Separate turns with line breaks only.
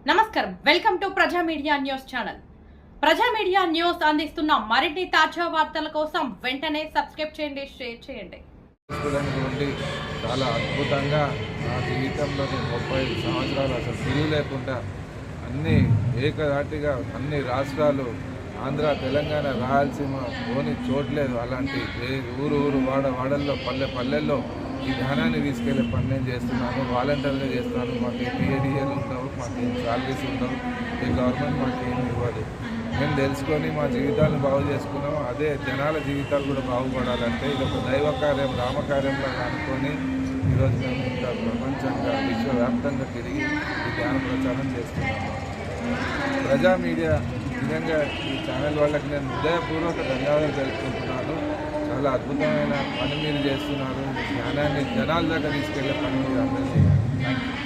నమస్కారం, welcome to ప్రజా media news channel. ప్రజా మీడియా న్యూస్ అందిస్తున్న మరిన్ని తాజా వార్తల కోసం వెంటనే సబ్స్క్రైబ్ చేయండి, షేర్ చేయండి.
చాలా అద్భుతంగా నా జీవితంలో 35 సంవత్సరాలు అసలు తిరిగి లేకుండా అన్ని ఏకధాటిగా అన్ని రాష్ట్రాలు ఆంధ్ర, తెలంగాణ, రాయలసీమ పోని చోట్లేదు. అలాంటి ఊరు వాడల్లో పల్లెల్లో ఈ ధ్యానాన్ని తీసుకెళ్లే పని నేను చేస్తున్నాను. వాలంటీర్గా చేస్తాను. మాకు PADL ఉండవు, మాకు సాలరీస్ ఉండవు, ఈ గవర్నమెంట్ మాకు ఏమి ఇవ్వదు. మేము తెలుసుకొని మా జీవితాలను బాగు చేసుకున్నాము. అదే జనాల జీవితాలు కూడా బాగుపడాలంటే ఇది ఒక దైవ కార్యం, రామకార్యంలో అనుకొని ఈరోజు మేము ఇంత ప్రపంచంగా విశ్వవ్యాప్తంగా తిరిగి ఈ ధ్యాన ప్రచారం చేస్తున్నాము. ప్రజా మీడియా నిజంగా ఈ ఛానల్ వాళ్ళకి నేను హృదయపూర్వక ధన్యవాదాలు తెలుపుకుంటున్నాను. చాలా అద్భుతమైన పని మీరు చేస్తున్నారు. జ్ఞానాన్ని జనాల దాకా తీసుకెళ్లే పని మీరు అందరూ చేయాలి. Thank you.